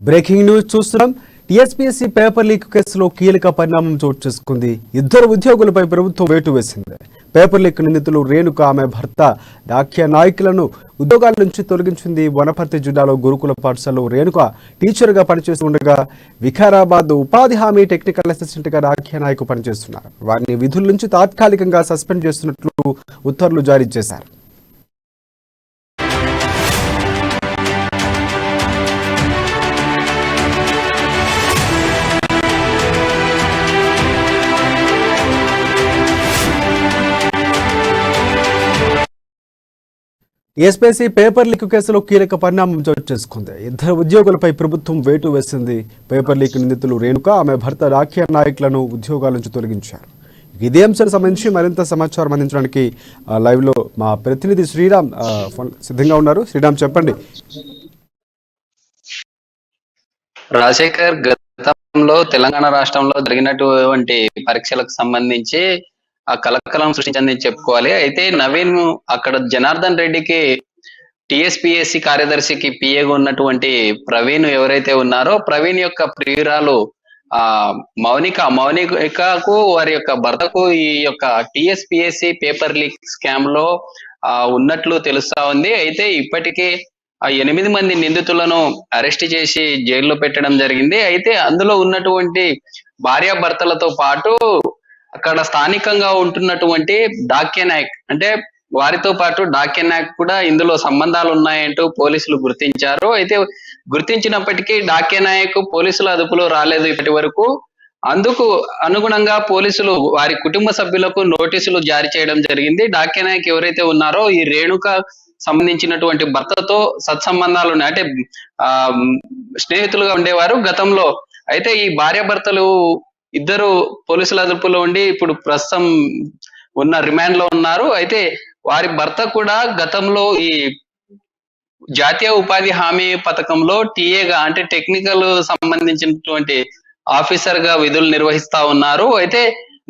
Breaking news చూస్తున్నాం. TSPSC paper leak కేసులో కీలక పరిణామం చోటు చేసుకుంది. ఇద్దరు ఉద్యోగులపై ప్రభుత్వం వేటు వేసింది. పేపర్ లీక్ నిందితులు రేణుక, ఆమె భర్త డాక్య నాయకులను ఉద్యోగాల నుంచి తొలగించింది. వనపర్తి జిల్లాలో గురుకుల పాఠశాలలో రేణుక టీచర్గా పనిచేస్తుండగా వికారాబాద్ ఉపాధి హామీ టెక్నికల్ అసిస్టెంట్గా డాక్య నాయకు పనిచేస్తున్నారు. వారిని విధుల నుంచి తాత్కాలికంగా సస్పెండ్ చేస్తున్నట్లు ఉత్తర్వులు జారీ చేశారు. టీఎస్పీఎస్సీ పేపర్ లీక్ కేసులో కీలక పరిణామం చోటు చేసుకుంది. ఇద్దరు ఉద్యోగులపై ప్రభుత్వం వేటు వేసింది. పేపర్ లీక్ నిందితులు రేణుక, ఆమె భర్త రాఖ్య నాయకులను ఉద్యోగాల నుంచి తొలగించారు. ఇదే అంశానికి సంబంధించి మరింత సమాచారం అందించడానికి లైవ్ లో మా ప్రతినిధి శ్రీరామ్ సిద్ధంగా ఉన్నారు. శ్రీరామ్, చెప్పండి. రాజశేఖర్, గతంలో తెలంగాణ రాష్ట్రంలో జరిగినటువంటి పరీక్షలకు సంబంధించి ఆ కలకలం సృష్టించిందని చెప్పుకోవాలి. అయితే నవీన్ అక్కడ జనార్దన్ రెడ్డికి టీఎస్పీఎస్సీ కార్యదర్శికి పిఏగా ఉన్నటువంటి ప్రవీణ్ ఎవరైతే ఉన్నారో, ప్రవీణ్ యొక్క ప్రియురాలు మౌనికకు వారి యొక్క భర్తకు ఈ యొక్క టీఎస్పీఎస్సీ పేపర్ లీక్ స్కామ్ లో ఉన్నట్లు తెలుస్తా ఉంది. అయితే ఇప్పటికే 8 మంది నిందితులను అరెస్ట్ చేసి జైల్లో పెట్టడం జరిగింది. అయితే అందులో ఉన్నటువంటి భార్యాభర్తలతో పాటు అక్కడ స్థానికంగా ఉంటున్నటువంటి డాక్య నాయక్, అంటే వారితో పాటు డాక్య నాయక్ కూడా ఇందులో సంబంధాలు ఉన్నాయంటూ పోలీసులు గుర్తించారు. అయితే గుర్తించినప్పటికీ డాక్య నాయక్ పోలీసుల అదుపులో రాలేదు ఇప్పటి వరకు. అందుకు అనుగుణంగా పోలీసులు వారి కుటుంబ సభ్యులకు నోటీసులు జారీ చేయడం జరిగింది. డాక్య నాయక్ ఎవరైతే ఉన్నారో ఈ రేణుక సంబంధించినటువంటి భర్తతో సత్సంబంధాలు ఉన్నాయి, అంటే స్నేహితులుగా ఉండేవారు గతంలో. అయితే ఈ భార్యాభర్తలు ఇద్దరు పోలీసుల అదుపులో ఉండి ఇప్పుడు ప్రస్తుతం ఉన్న రిమాండ్ లో ఉన్నారు. అయితే వారి భర్త కూడా గతంలో ఈ జాతీయ ఉపాధి హామీ పథకంలో టీఏగా, అంటే టెక్నికల్ సంబంధించినటువంటి ఆఫీసర్ గా విధులు నిర్వహిస్తా ఉన్నారు. అయితే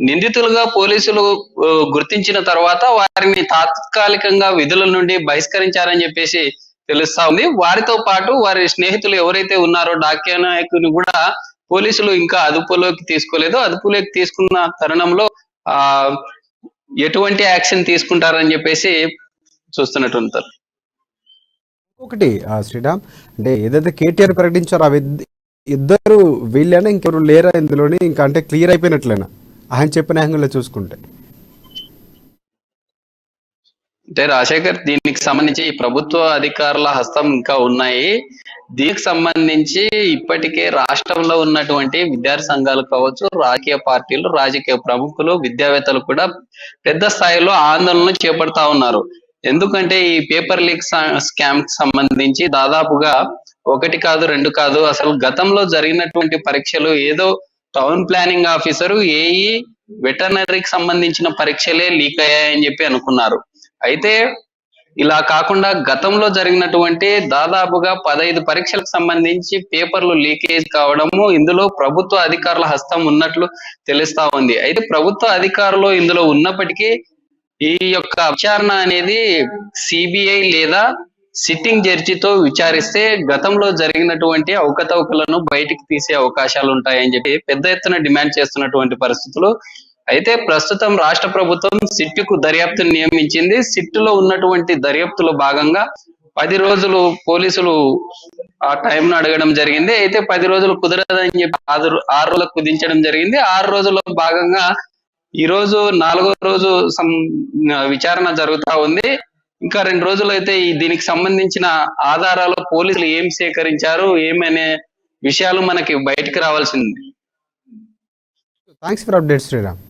నిందితులుగా పోలీసులు గుర్తించిన తర్వాత వారిని తాత్కాలికంగా విధుల నుండి బహిష్కరించారని చెప్పేసి తెలుస్తా ఉంది. వారితో పాటు వారి స్నేహితులు ఎవరైతే ఉన్నారో డాక్య నాయకుని కూడా పోలీసులు ఇంకా అదుపులోకి తీసుకోలేదు. అదుపులోకి తీసుకున్న తరుణంలో ఎటువంటి యాక్షన్ తీసుకుంటారని చెప్పేసి చూస్తున్నట్టు ఉంటారు. ఒకటి శ్రీరామ్, అంటే ఏదైతే కేటీఆర్ ప్రకటించారో అవి ఇద్దరు వీళ్ళైనా ఇంకెవరు లేరా ఇందులోని, ఇంకా అంటే క్లియర్ అయిపోయినట్లేనా ఆయన చెప్పిన యాంగిల్లో చూసుకుంటే? అంటే రాజశేఖర్, దీనికి సంబంధించి ఈ ప్రభుత్వ అధికారుల హస్తం ఇంకా ఉన్నాయి. దీనికి సంబంధించి ఇప్పటికే రాష్ట్రంలో ఉన్నటువంటి విద్యార్థి సంఘాలు కావచ్చు, రాజకీయ పార్టీలు, రాజకీయ ప్రముఖులు, విద్యావేత్తలు కూడా పెద్ద స్థాయిలో ఆందోళనలు చేపడతా ఉన్నారు. ఎందుకంటే ఈ పేపర్ లీక్ స్కామ్ కి సంబంధించి దాదాపుగా 1 కాదు 2 కాదు, అసలు గతంలో జరిగినటువంటి పరీక్షలు ఏదో టౌన్ ప్లానింగ్ ఆఫీసరు, ఏఈ, వెటర్నరీకి సంబంధించిన పరీక్షలే లీక్ అయ్యాయని చెప్పి అనుకున్నారు. అయితే ఇలా కాకుండా గతంలో జరిగినటువంటి దాదాపుగా 15 పరీక్షలకు సంబంధించి పేపర్లు లీకేజ్ కావడము, ఇందులో ప్రభుత్వ అధికారుల హస్తం ఉన్నట్లు తెలుస్తా ఉంది. అయితే ప్రభుత్వ అధికారులు ఇందులో ఉన్నప్పటికీ ఈ యొక్క విచారణ అనేది సిబిఐ లేదా సిట్టింగ్ జడ్జితో విచారిస్తే గతంలో జరిగినటువంటి అవకతవకలను బయటికి తీసే అవకాశాలు ఉంటాయని చెప్పి పెద్ద ఎత్తున డిమాండ్ చేస్తున్నటువంటి పరిస్థితులు. అయితే ప్రస్తుతం రాష్ట్ర ప్రభుత్వం సిట్టుకు దర్యాప్తును నియమించింది. సిట్టులో ఉన్నటువంటి దర్యాప్తులో భాగంగా 10 రోజులు పోలీసులు ఆ టైంను అడగడం జరిగింది. అయితే 10 రోజులు కుదరదని చెప్పి 6 రోజులకు కుదించడం జరిగింది. 6 రోజుల్లో భాగంగా ఈ రోజు 4వ రోజు విచారణ జరుగుతా ఉంది. ఇంకా 2 రోజులు అయితే దీనికి సంబంధించిన ఆధారాలు పోలీసులు ఏం సేకరించారు ఏమనే విషయాలు మనకి బయటికి రావాల్సింది. Thanks for update Sriram.